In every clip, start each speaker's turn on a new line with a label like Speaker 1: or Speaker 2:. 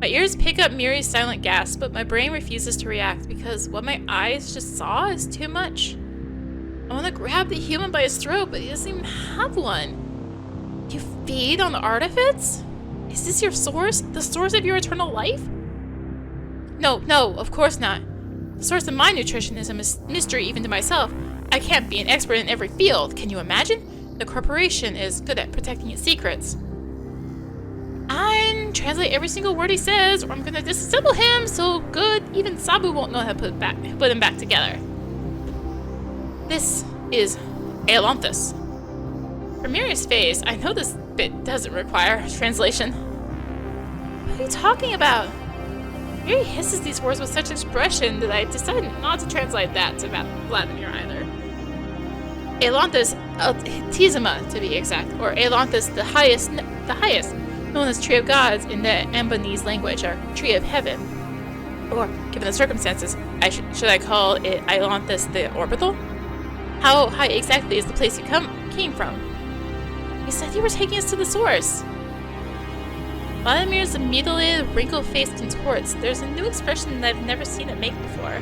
Speaker 1: My ears pick up Miri's silent gasp, but my brain refuses to react because what my eyes just saw is too much. I want to grab the human by his throat, but he doesn't even have one. You feed on artiphyts? Is this your source? The source of your eternal life? No, of course not. The source of my nutrition is a mystery even to myself. I can't be an expert in every field. Can you imagine? The corporation is good at protecting its secrets. I translate every single word he says, or I'm gonna disassemble him so good even Sabu won't know how to put him back together. This is Ailanthus. From Miri's face, I know this bit doesn't require translation. What are you talking about? Miri hisses these words with such expression that I decided not to translate that to Vladimir either. Ailanthus Altissima, to be exact, or Ailanthus the highest, known as Tree of Gods in the Ambonese language, or Tree of Heaven. Or, given the circumstances, should I call it Ailanthus the Orbital? How high exactly is the place you came from? You said you were taking us to the source. Vladimir's mutilated, wrinkled face contorts. There's a new expression that I've never seen it make before.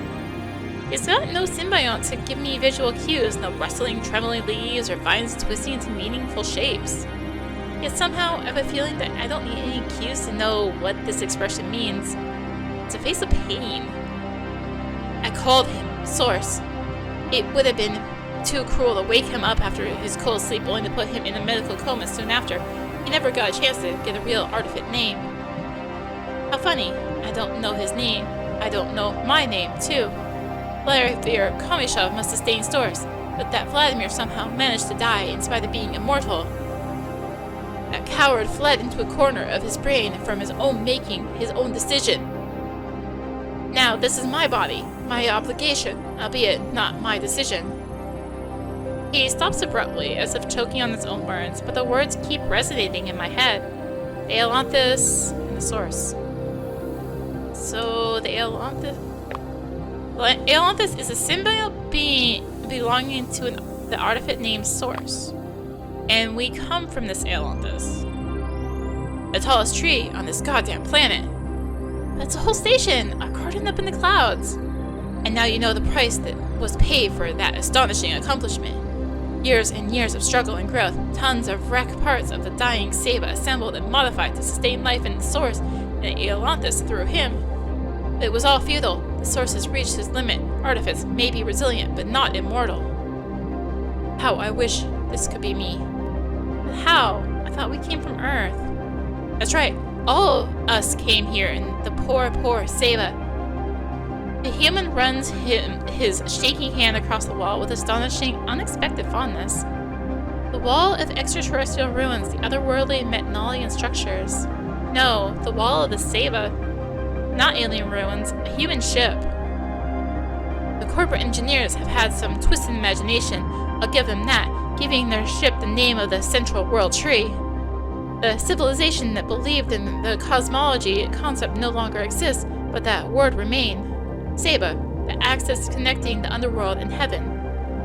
Speaker 1: He's got no symbiont to give me visual cues, no rustling, trembling leaves or vines twisting into meaningful shapes. Yet somehow I have a feeling that I don't need any cues to know what this expression means. It's a face of pain. I called him Source. It would have been too cruel to wake him up after his cold sleep only to put him in a medical coma soon after. He never got a chance to get a real artifict name. How funny. I don't know his name. I don't know my name, too. Vladimir Kamishov must sustain Source, but that Vladimir somehow managed to die in spite of being immortal. That coward fled into a corner of his brain from his own making, his own decision. Now this is my body, my obligation, albeit not my decision. He stops abruptly, as if choking on his own words, but the words keep resonating in my head. The Ailanthus and the source. So the Ailanthus... Well, Ailanthus is a symbiote being belonging to the artifact named Source. And we come from this Ailanthus. The tallest tree on this goddamn planet. That's a whole station, a garden up in the clouds. And now you know the price that was paid for that astonishing accomplishment. Years and years of struggle and growth, tons of wrecked parts of the dying Ceiba assembled and modified to sustain life in the source, and Ailanthus through him. But it was all futile. The source has reached his limit. Artifice may be resilient, but not immortal. How I wish this could be me. But how? I thought we came from Earth. That's right. All of us came here in the poor Ceiba. The human runs his shaking hand across the wall with astonishing, unexpected fondness. The wall of extraterrestrial ruins, the otherworldly Metnalian structures. No, the wall of the Ceiba. Not alien ruins, a human ship. The corporate engineers have had some twisted imagination, I'll give them that, giving their ship the name of the Central World Tree. The civilization that believed in the cosmology concept no longer exists, but that word remained. Ceiba, the axis connecting the underworld and heaven,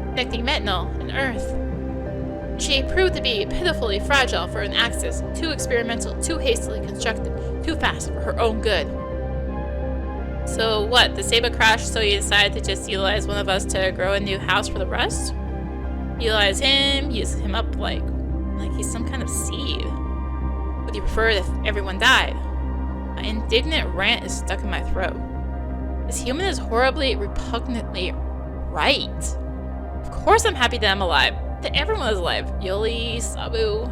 Speaker 1: connecting Metnal and Earth. She proved to be pitifully fragile for an axis, too experimental, too hastily constructed, too fast for her own good. So what, the Ceiba crashed so you decided to just utilize one of us to grow a new house for the rest? Utilize him, use him up like he's some kind of seed. Would you prefer if everyone died? My indignant rant is stuck in my throat. This human is horribly, repugnantly right. Of course I'm happy that I'm alive. That everyone is alive. Yoli, Sabu,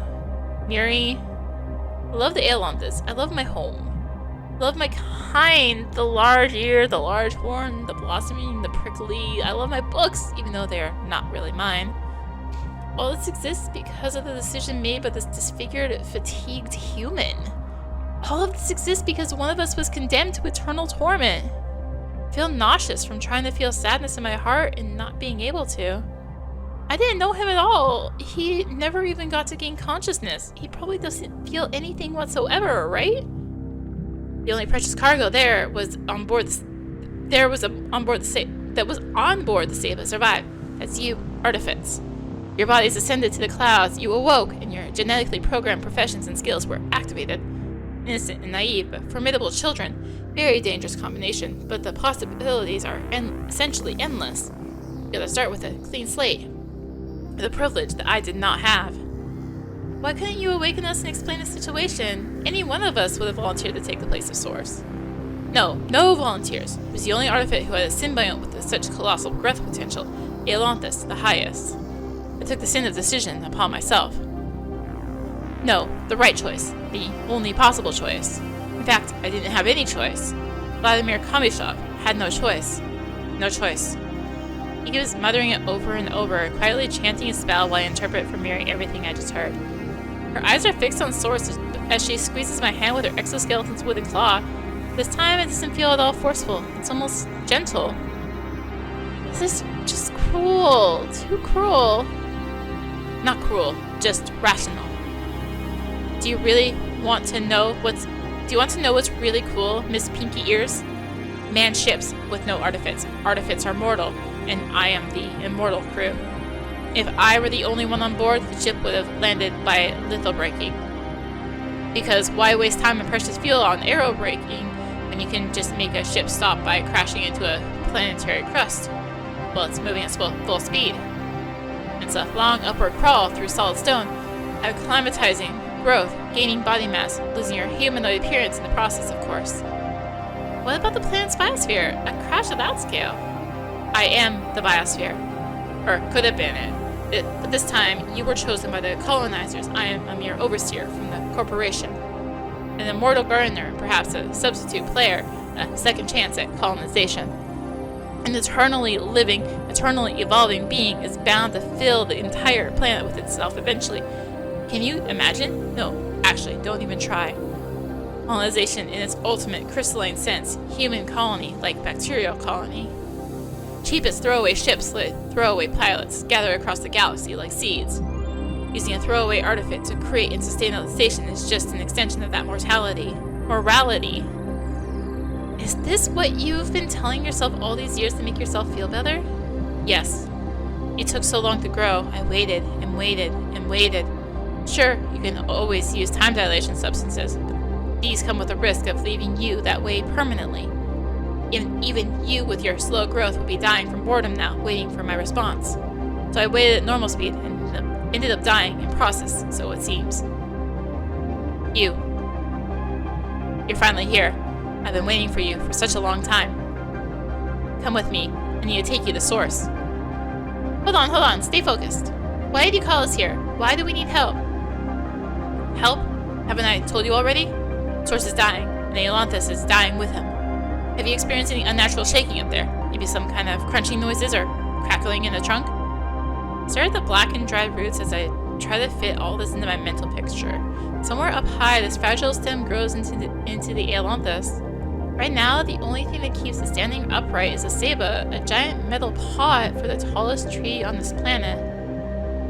Speaker 1: Miri. I love the Ailanthus. I love my home. I love my kind. The large ear, the large horn, the blossoming, the prickly. I love my books, even though they're not really mine. All this exists because of the decision made by this disfigured, fatigued human. All of this exists because one of us was condemned to eternal torment. I feel nauseous from trying to feel sadness in my heart and not being able to. I didn't know him at all. He never even got to gain consciousness. He probably doesn't feel anything whatsoever, right? The only precious cargo there was on board the Ceiba survived. That's you, artiphyts. Your bodies ascended to the clouds. You awoke, and your genetically programmed professions and skills were activated. Innocent and naive, but formidable children. Very dangerous combination, but the possibilities are essentially endless. You gotta start with a clean slate. With a privilege that I did not have. Why couldn't you awaken us and explain the situation? Any one of us would have volunteered to take the place of Source. No volunteers. He was the only artifact who had a symbiont with such colossal growth potential. Ailanthus, the highest. I took the sin of decision upon myself. No, the right choice. The only possible choice. In fact, I didn't have any choice. Vladimir Kamishov had no choice. No choice. He was muttering it over and over, quietly chanting a spell while I interpret from mirroring everything I just heard. Her eyes are fixed on Source as she squeezes my hand with her exoskeleton's wooden claw. This time it doesn't feel at all forceful. It's almost gentle. This is just cruel. Too cruel. Not cruel, just rational. Do you want to know what's really cool, Miss Pinky Ears? Manned ships with no artiphyts. Artiphyts are mortal, and I am the immortal crew. If I were the only one on board, the ship would have landed by lethal braking. Because why waste time and precious fuel on aero braking when you can just make a ship stop by crashing into a planetary crust while it's moving at full speed? It's a long upward crawl through solid stone, acclimatizing, growth, gaining body mass, losing your humanoid appearance in the process, of course. What about the planet's biosphere? A crash of that scale? I am the biosphere. Or could have been it. But this time, you were chosen by the colonizers. I am a mere overseer from the corporation. An immortal gardener, perhaps a substitute player, a second chance at colonization. An eternally living, eternally evolving being is bound to fill the entire planet with itself eventually. Can you imagine? No, actually, don't even try. Colonization in its ultimate crystalline sense, human colony like bacterial colony. Cheapest throwaway ships let throwaway pilots gather across the galaxy like seeds. Using a throwaway artifact to create and sustain a station is just an extension of that mortality. Morality. Is this what you've been telling yourself all these years to make yourself feel better? Yes. It took so long to grow. I waited and waited and waited. Sure, you can always use time dilation substances, but these come with a risk of leaving you that way permanently. Even you with your slow growth would be dying from boredom now, waiting for my response. So I waited at normal speed and ended up dying in process, so it seems. You're finally here. I've been waiting for you for such a long time. Come with me. I need to take you to Source. Hold on, stay focused. Why did you call us here? Why do we need help? Help? Haven't I told you already? Source is dying, and Ailanthus is dying with him. Have you experienced any unnatural shaking up there? Maybe some kind of crunching noises or crackling in the trunk? Stare at the black and dry roots as I try to fit all this into my mental picture. Somewhere up high, this fragile stem grows into the Ailanthus. Right now, the only thing that keeps it standing upright is a Ceiba, a giant metal pot for the tallest tree on this planet.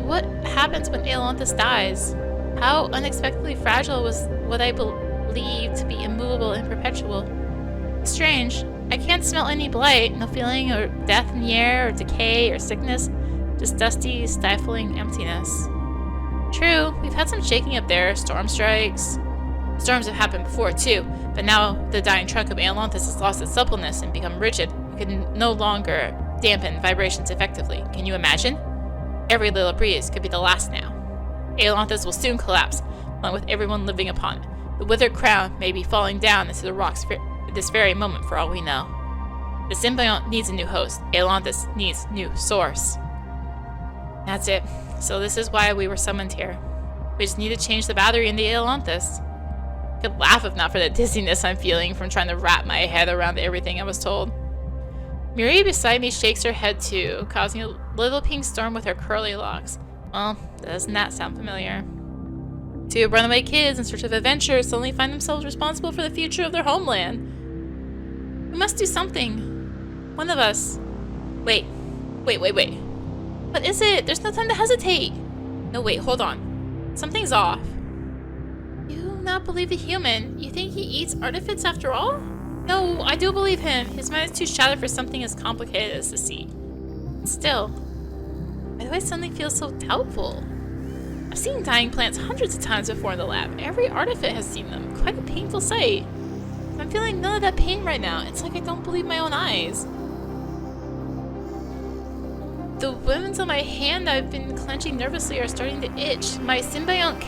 Speaker 1: What happens when Ailanthus dies? How unexpectedly fragile was what I believed to be immovable and perpetual? Strange. I can't smell any blight, no feeling of death in the air, or decay, or sickness, just dusty, stifling emptiness. True, we've had some shaking up there, storm strikes. Storms have happened before too, but now the dying trunk of Ailanthus has lost its suppleness and become rigid. It can no longer dampen vibrations effectively. Can you imagine? Every little breeze could be the last now. Ailanthus will soon collapse, along with everyone living upon it. The withered crown may be falling down into the rocks at this very moment for all we know. The symbiont needs a new host. Ailanthus needs new source. That's it. So this is why we were summoned here. We just need to change the battery in the Ailanthus. I could laugh if not for the dizziness I'm feeling from trying to wrap my head around everything I was told. Miri beside me shakes her head too, causing a little pink storm with her curly locks. Well, doesn't that sound familiar? Two runaway kids in search of adventure suddenly find themselves responsible for the future of their homeland. We must do something. One of us. Wait. What is it? There's no time to hesitate. No, wait, hold on. Something's off. You do not believe the human. You think he eats artiphyts after all? No, I do believe him. His mind is too shattered for something as complicated as deceit. Still, why do I suddenly feel so doubtful? A I've seen dying plants hundreds of times before in the lab. Every artiphyt has seen them. Quite a painful sight. I'm feeling none of that pain right now. It's like I don't believe my own eyes. The wounds on my hand I've been clenching nervously are starting to itch. My symbiont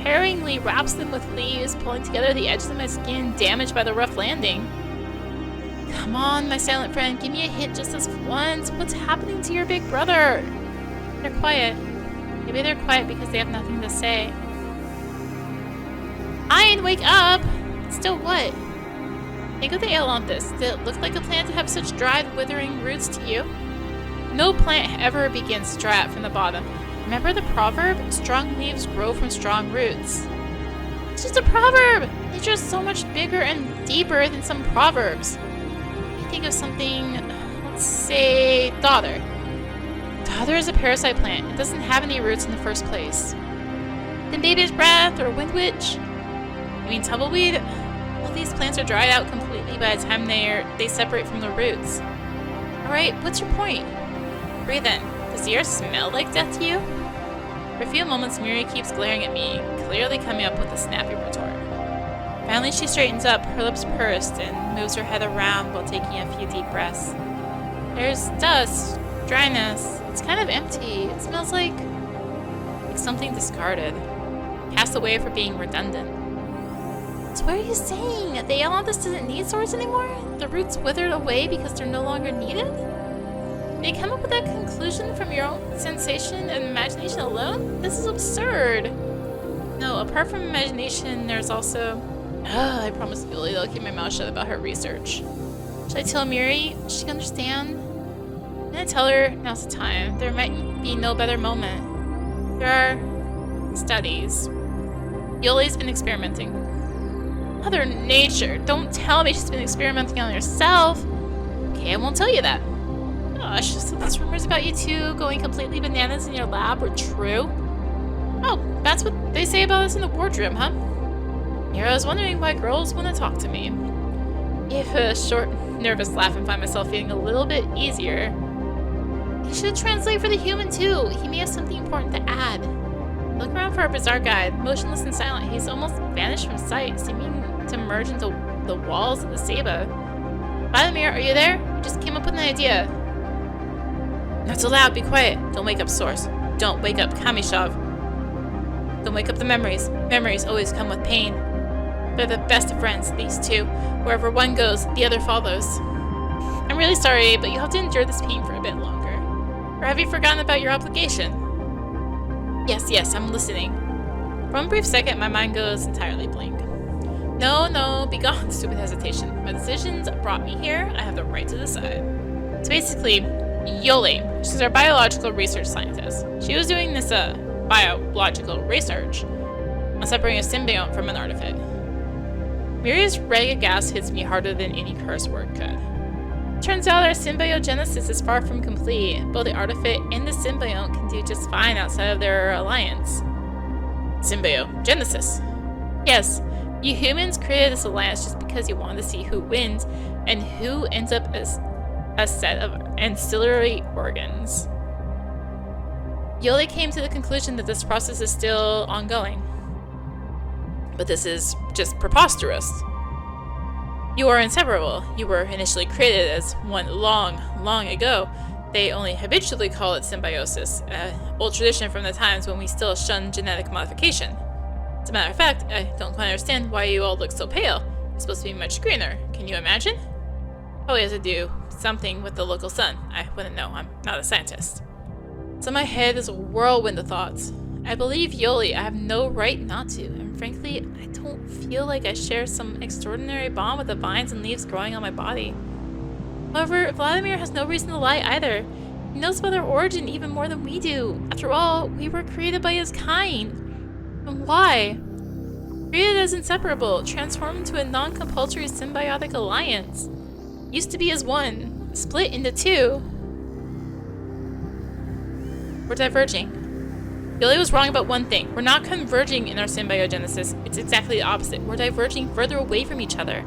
Speaker 1: caringly wraps them with leaves, pulling together the edges of my skin damaged by the rough landing. Come on, my silent friend, give me a hint just this once. What's happening to your big brother? They're quiet. Maybe they're quiet because they have nothing to say. Ayn, wake up! Still what? Think of the Ailanthus. Did it look like a plant to have such dried, withering roots to you? No plant ever begins to dry out from the bottom. Remember the proverb? Strong leaves grow from strong roots. It's just a proverb! Nature is so much bigger and deeper than some proverbs. You think of something, let's say, dodder. Dodder is a parasite plant. It doesn't have any roots in the first place. Then baby's breath or wind witch? You mean tumbleweed? Well, these plants are dried out completely by the time they separate from the roots. Alright, what's your point? Breathe in. Does the air smell like death to you? For a few moments, Miri keeps glaring at me, clearly coming up with a snappy retort. Finally, she straightens up, her lips pursed, and moves her head around while taking a few deep breaths. There's dust, dryness. It's kind of empty. It smells like something discarded. Cast away for being redundant. So what are you saying? The Ailanthus doesn't need swords anymore? The roots withered away because they're no longer needed? Did you come up with that conclusion from your own sensation and imagination alone? This is absurd. No, apart from imagination, there's also... I promised Yuli that I'll keep my mouth shut about her research. Should I tell Miri? She can understand? I'm gonna tell her now's the time. There might be no better moment. There are studies. Yuli's been experimenting. Mother Nature, don't tell me she's been experimenting on herself. Okay, I won't tell you that. Gosh, so those rumors about you two going completely bananas in your lab were true? Oh, that's what they say about us in the wardroom, huh? Here I was wondering why girls want to talk to me. Gave a short, nervous laugh and find myself feeling a little bit easier. He should translate for the human too. He may have something important to add. Look around for our bizarre guide. Motionless and silent, he's almost vanished from sight, seeming to merge into the walls of the Ceiba. Vladimir, are you there? I just came up with an idea. Not so loud, be quiet. Don't wake up Source. Don't wake up Kamishov. Don't wake up the memories. Memories always come with pain. They're the best of friends, these two. Wherever one goes, the other follows. I'm really sorry, but you'll have to endure this pain for a bit longer. Or have you forgotten about your obligation? Yes, I'm listening. For one brief second, my mind goes entirely blank. No, begone, stupid hesitation. My decisions brought me here. I have the right to decide. So basically, Yoli, she's our biological research scientist. She was doing this biological research on separating a symbiont from an artiphyt. Miri's ragged gas hits me harder than any curse word could. Turns out our symbiogenesis is far from complete. Both the artiphyt and the symbiont can do just fine outside of their alliance. Symbiogenesis. Yes, you humans created this alliance just because you wanted to see who wins and who ends up as a set of ancillary organs. Yoli came to the conclusion that this process is still ongoing. But this is just preposterous. You are inseparable. You were initially created as one long ago. They only habitually call it symbiosis, an old tradition from the times when we still shun genetic modification. As a matter of fact, I don't quite understand why you all look so pale. You're supposed to be much greener. Can you imagine? Probably has to do something with the local sun. I wouldn't know. I'm not a scientist. So my head is a whirlwind of thoughts. I believe Yoli. I have no right not to. And frankly, I don't feel like I share some extraordinary bond with the vines and leaves growing on my body. However, Vladimir has no reason to lie either. He knows about our origin even more than we do. After all, we were created by his kind. And why? Created as inseparable, transformed into a non-compulsory symbiotic alliance. Used to be as one, split into two. We're diverging. Billy was wrong about one thing. We're not converging in our symbiogenesis. It's exactly the opposite. We're diverging further away from each other.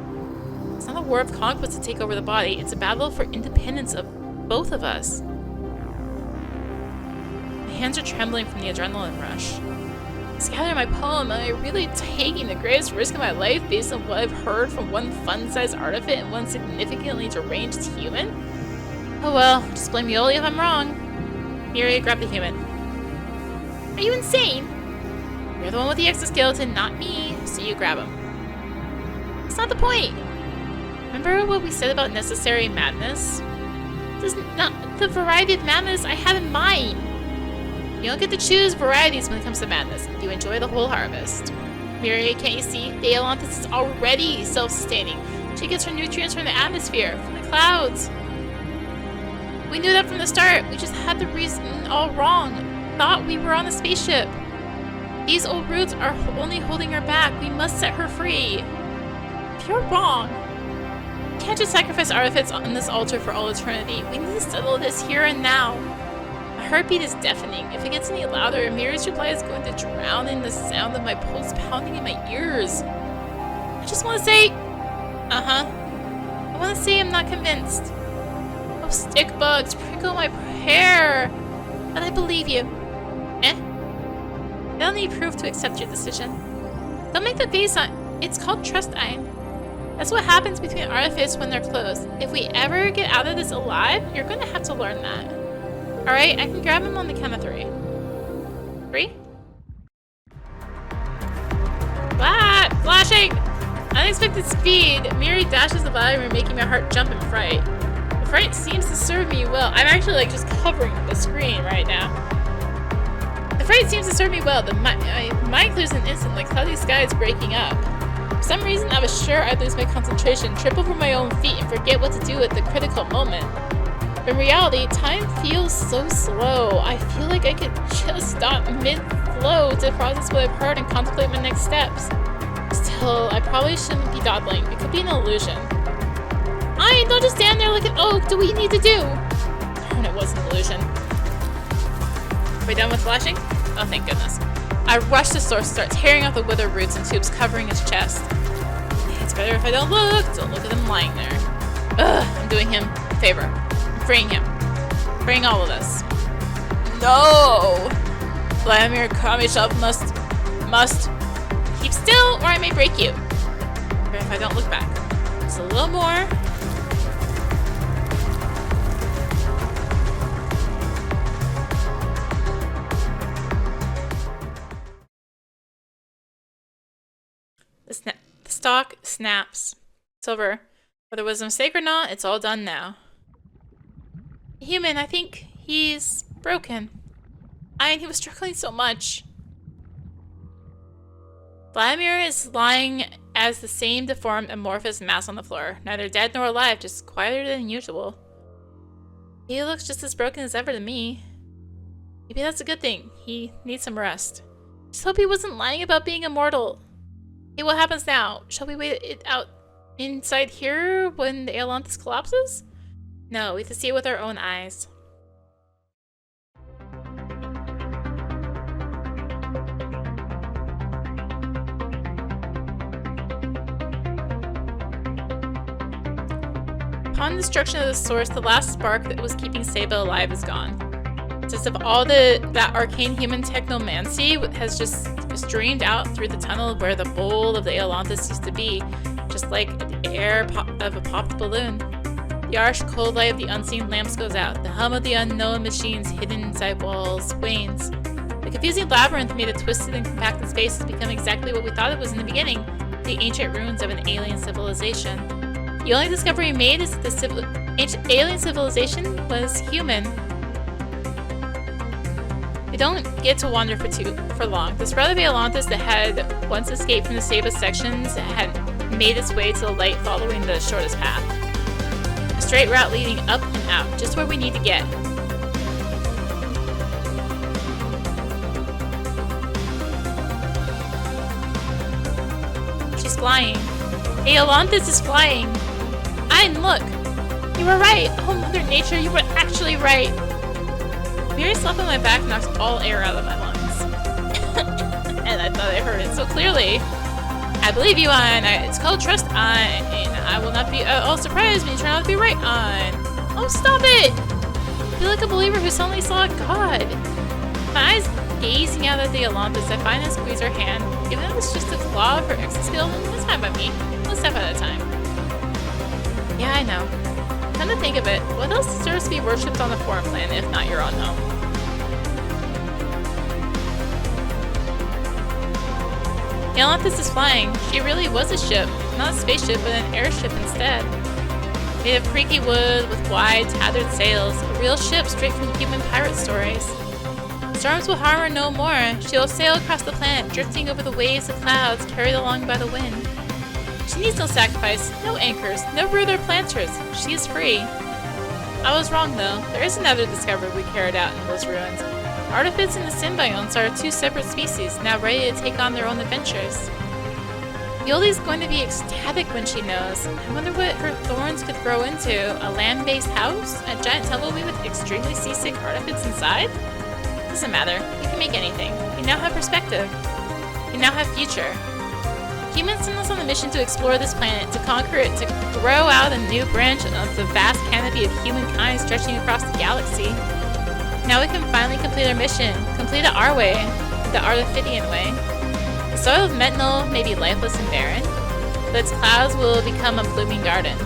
Speaker 1: It's not a war of conquest to take over the body. It's a battle for independence of both of us. My hands are trembling from the adrenaline rush. Scatter my poem, am I really taking the greatest risk of my life based on what I've heard from one fun-sized artiphyt and one significantly deranged human? Oh well, just blame Yoli if I'm wrong. Miri, grab the human. Are you insane? You're the one with the exoskeleton, not me, so you grab him. That's not the point. Remember what we said about necessary madness? This is not the variety of madness I had in mind. You don't get to choose varieties when it comes to madness. You enjoy the whole harvest. Miri, can't you see? The Ailanthus is already self-sustaining. She gets her nutrients from the atmosphere, from the clouds. We knew that from the start. We just had the reason all wrong. Thought we were on a spaceship. These old roots are only holding her back. We must set her free. If you're wrong, you can't just sacrifice artiphyts on this altar for all eternity. We need to settle this here and now. My heartbeat is deafening. If it gets any louder, Miri's reply is going to drown in the sound of my pulse pounding in my ears. I just want to say, I want to say I'm not convinced. Oh, stick bugs, prickle my hair. But I believe you. I don't need proof to accept your decision. Don't make the face on. It's called trust, Ein. That's what happens between artifices when they're close. If we ever get out of this alive, you're going to have to learn that. Alright, I can grab him on the count of 3. 3? Ah! Flashing! Unexpected speed! Miri dashes the volume, making my heart jump in fright. The fright seems to serve me well. I'm actually like just covering the screen right now. The fright seems to serve me well. My mind clears in an instant, like cloudy skies breaking up. For some reason, I was sure I'd lose my concentration, trip over my own feet, and forget what to do at the critical moment. In reality, time feels so slow. I feel like I could just stop mid-flow to process what I've heard and contemplate my next steps. Still, I probably shouldn't be dawdling. It could be an illusion. Don't just stand there like an oak. Do what you need to do. Darn, it was an illusion. Are we done with flashing? Oh, thank goodness. I rush the source, start tearing off the withered roots and tubes covering his chest. It's better if I don't look. Don't look at him lying there. Ugh, I'm doing him a favor. I'm freeing him. Freeing all of us. No! Vladimir Kamishov must keep still or I may break you. Better if I don't look back. Just a little more. The stalk snaps. It's over. Whether it was a mistake or not, it's all done now. Human, I think he's broken. He was struggling so much. Vladimir is lying as the same deformed, amorphous mass on the floor. Neither dead nor alive, just quieter than usual. He looks just as broken as ever to me. Maybe that's a good thing. He needs some rest. Just hope he wasn't lying about being immortal. Okay, what happens now? Shall we wait it out inside here when the Ailanthus collapses? No, we have to see it with our own eyes. Upon destruction of the source, the last spark that was keeping Ceiba alive is gone. It's as if all that arcane human technomancy has just streamed out through the tunnel where the bowl of the Ailanthus used to be, just like the air of a popped balloon. The harsh, cold light of the unseen lamps goes out. The hum of the unknown machines hidden inside walls wanes. The confusing labyrinth made of twisted and compacted space has become exactly what we thought it was in the beginning, the ancient ruins of an alien civilization. The only discovery made is that the ancient alien civilization was human. We don't get to wander for long. The spread of Ailanthus that had once escaped from the Ceiba sections had made its way to the light following the shortest path. A straight route leading up and out, just where we need to get. She's flying. Ailanthus is flying. Look! You were right! Oh, Mother Nature, you were actually right! Miri slap on my back knocks all air out of my lungs. And I thought I heard it so clearly. I believe you, Ein. It's called trust, Ein. I will not be all surprised when you turn out to be right, Ein. Oh, stop it! I feel like a believer who suddenly saw God. My eyes gazing out at the Ailanthus, I find and squeeze her hand. Even if it's just a claw of her exoskeleton, that's fine by me. One step at a time. Yeah, I know. Come to think of it, what else deserves to be worshipped on the foreign planet if not your own home? The Ailanthus is flying. She really was a ship. Not a spaceship, but an airship instead. Made of creaky wood with wide, tethered sails. A real ship straight from human pirate stories. Storms will harm her no more. She will sail across the planet, drifting over the waves of clouds carried along by the wind. She needs no sacrifice, no anchors, no root or planters. She is free. I was wrong though. There is another discovery we carried out in those ruins. Artiphyts and the symbionts are two separate species, now ready to take on their own adventures. Yoli's going to be ecstatic when she knows. I wonder what her thorns could grow into. A land-based house? A giant tumbleweed with extremely seasick artiphyts inside? Doesn't matter. We can make anything. We now have perspective. We now have future. Humans sent us on a mission to explore this planet, to conquer it, to grow out a new branch of the vast canopy of humankind stretching across the galaxy. Now we can finally complete our mission, complete it our way, the artiphytian way. The soil of Metnal may be lifeless and barren, but its clouds will become a blooming garden.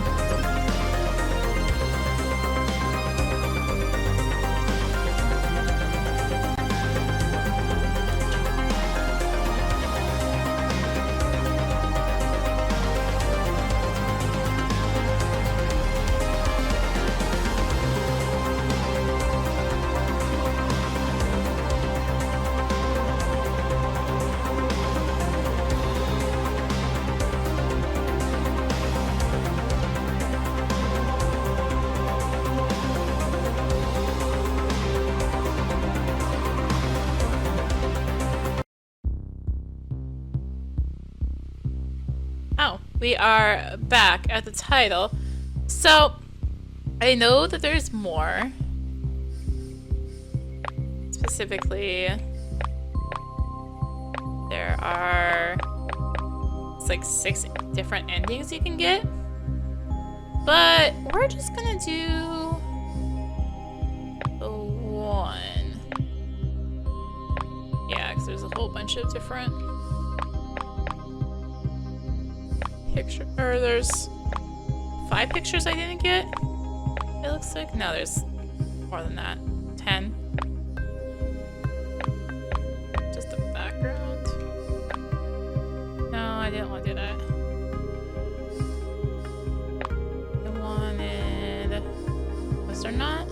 Speaker 1: We are back at the title. So, I know that there's more. Specifically, there are, it's like 6 different endings you can get. But we're just gonna do the one. Yeah, because there's a whole bunch of different picture, or there's 5 pictures I didn't get, it looks like. No, there's more than that. 10. Just a background. No, I didn't want to do that. I wanted... Was there not?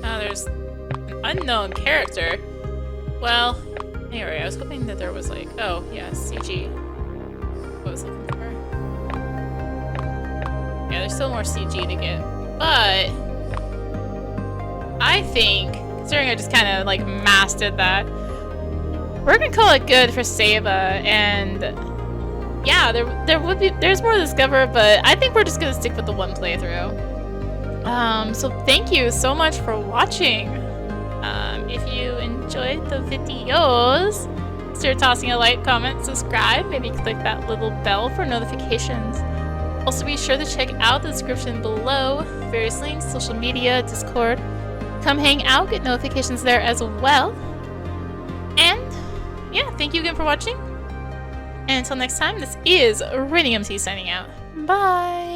Speaker 1: Oh, there's an unknown character. Well, anyway, I was hoping that there was like, oh yeah, CG. What was I looking for? Yeah, there's still more CG to get, but I think, considering I just kind of like mastered that, we're gonna call it good for Ceiba. And yeah, there's more to discover, but I think we're just gonna stick with the one playthrough. So thank you so much for watching. If you enjoyed the videos, consider tossing a like, comment, subscribe, maybe click that little bell for notifications. Also be sure to check out the description below, various links, social media, Discord. Come hang out, get notifications there as well. And yeah, thank you again for watching. And until next time, this is rinimt signing out. Bye!